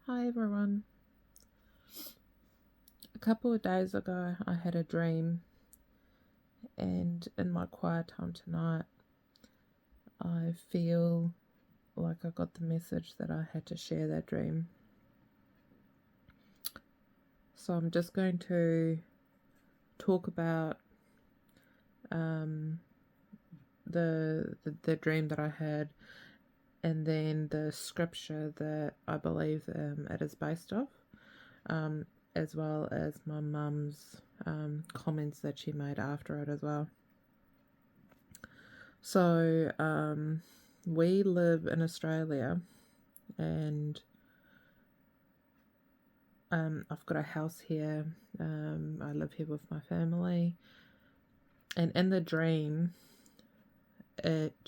Hi everyone. A couple of days ago I had a dream, and in my quiet time tonight I feel like I got the message that I had to share that dream. So I'm just going to talk about the dream that I had, and then the scripture that I believe it is based off, as well as my mum's comments that she made after it as well. So we live in Australia, and I've got a house here. I live here with my family, and in the dream, it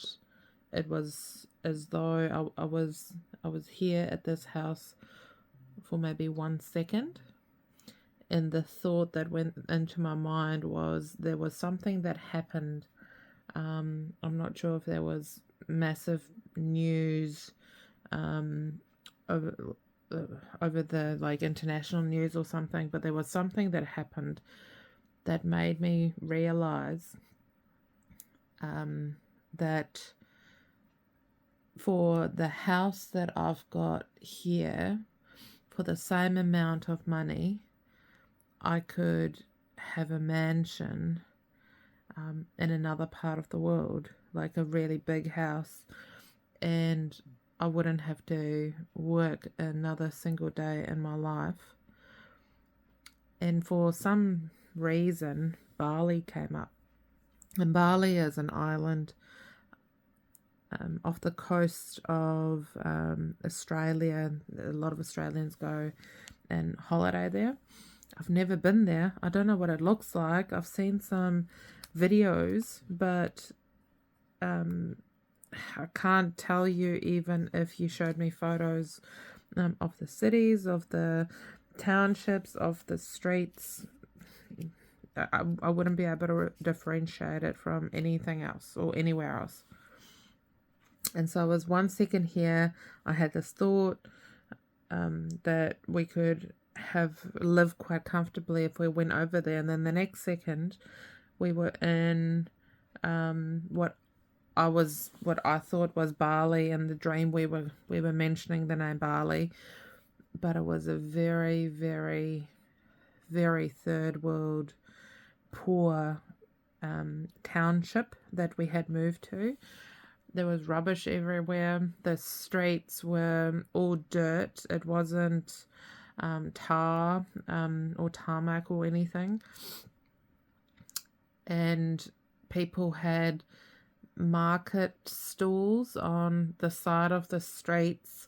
was as though I was here at this house for maybe 1 second, and the thought that went into my mind was there was something that happened. I'm not sure if there was massive news over the international news or something, but there was something that happened that made me realize that for the house that I've got here, for the same amount of money, I could have a mansion in another part of the world, like a really big house, and I wouldn't have to work another single day in my life. And for some reason, Bali came up. And Bali is an island off the coast of Australia. A lot of Australians go and holiday there. I've never been there. I don't know what it looks like. I've seen some videos, but I can't tell you, even if you showed me photos of the cities, of the townships, of the streets. I wouldn't be able to differentiate it from anything else or anywhere else. And so I was 1 second here, I had this thought that we could live quite comfortably if we went over there, and then the next second we were in what I thought was Bali. In the dream we were mentioning the name Bali, but it was a very, very, very third world poor township that we had moved to. There was rubbish everywhere. The streets were all dirt. It wasn't tar or tarmac or anything. And people had market stalls on the side of the streets,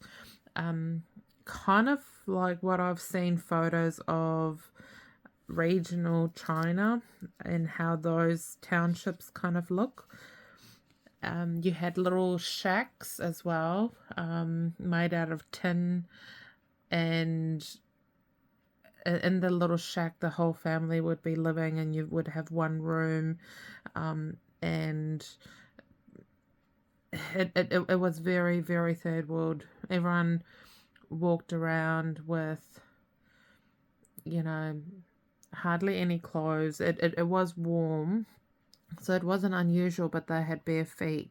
kind of like what I've seen photos of regional China and how those townships kind of look. You had little shacks as well, made out of tin, and in the little shack the whole family would be living, and you would have one room, and it was very, very third world. Everyone walked around with, hardly any clothes. It was warm, so it wasn't unusual, but they had bare feet,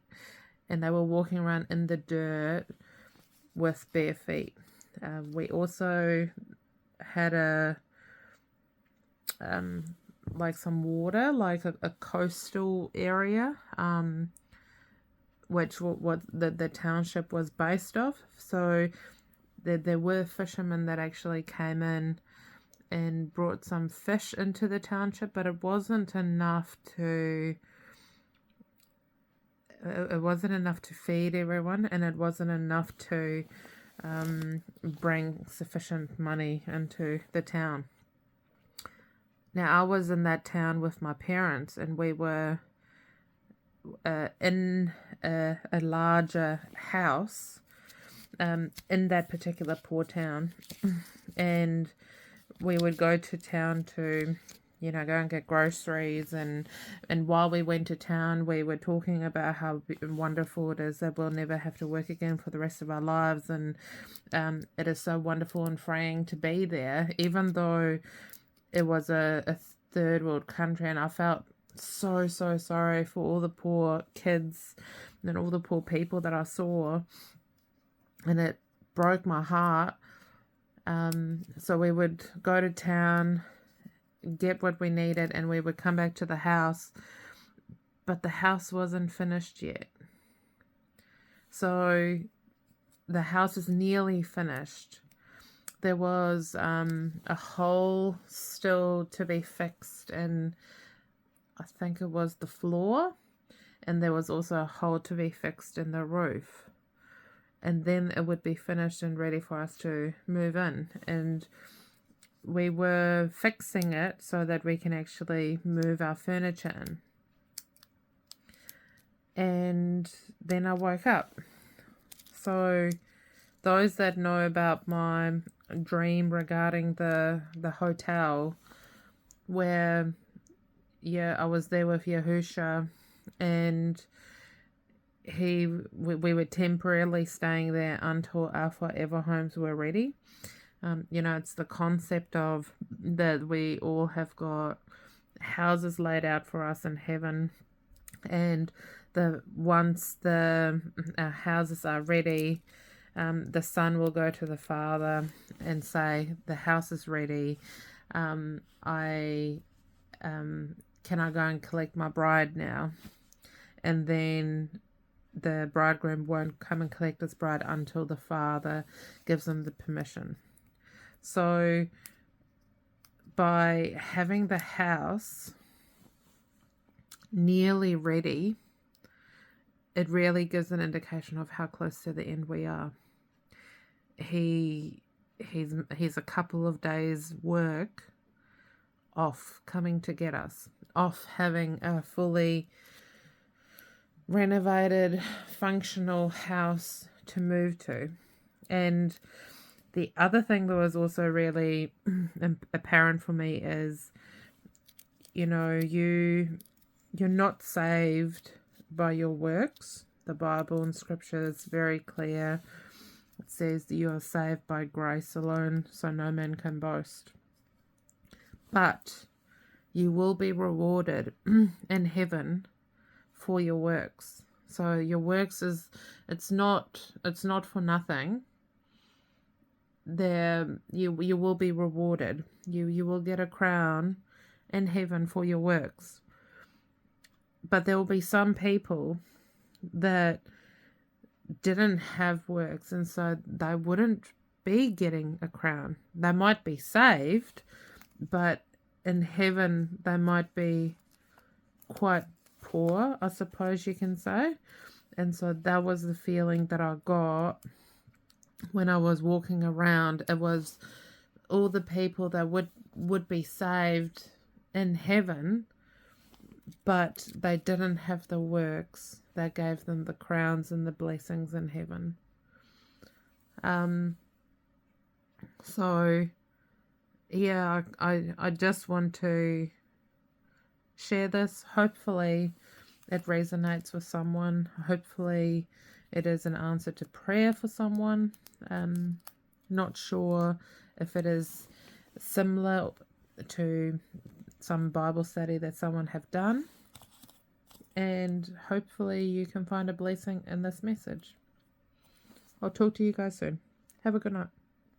and they were walking around in the dirt with bare feet. We also had like some water, like a coastal area, which what the township was based off. So there were fishermen that actually came in and brought some fish into the township, but it wasn't enough to feed everyone, and it wasn't enough to bring sufficient money into the town. Now, I was in that town with my parents, and we were in a larger house in that particular poor town, and we would go to town to go and get groceries. And while we went to town, we were talking about how wonderful it is that we'll never have to work again for the rest of our lives. And it is so wonderful and freeing to be there, even though it was a third world country. And I felt so sorry for all the poor kids and all the poor people that I saw, and it broke my heart. So we would go to town, get what we needed, and we would come back to the house, but the house wasn't finished yet. So the house is nearly finished. There was a hole still to be fixed, and I think it was the floor, and there was also a hole to be fixed in the roof, and then it would be finished and ready for us to move in. And we were fixing it so that we can actually move our furniture in. And then I woke up. So those that know about my dream regarding the hotel, where I was there with Yahusha, and we were temporarily staying there until our forever homes were ready. It's the concept of that we all have got houses laid out for us in heaven, and once our houses are ready, the son will go to the father and say, the house is ready. Can I go and collect my bride now? And then the bridegroom won't come and collect his bride until the father gives him the permission. So by having the house nearly ready, it really gives an indication of how close to the end we are. He's a couple of days work off coming to get us, off having a fully renovated, functional house to move to. And the other thing that was also really apparent for me is, you're not saved by your works. The Bible and Scripture is very clear. It says that you are saved by grace alone, so no man can boast. But you will be rewarded in heaven for your works. So your works it's not for nothing. There you will be rewarded. You will get a crown in heaven for your works. But there will be some people that didn't have works, and so they wouldn't be getting a crown. They might be saved, but in heaven they might be quite poor, I suppose you can say. And so that was the feeling that I got when I was walking around. It was all the people that would be saved in heaven, but they didn't have the works that gave them the crowns and the blessings in heaven. So yeah, I just want to share this. Hopefully it resonates with someone. Hopefully it is an answer to prayer for someone. Not sure if it is similar to some Bible study that someone have done. And hopefully you can find a blessing in this message. I'll talk to you guys soon. Have a good night.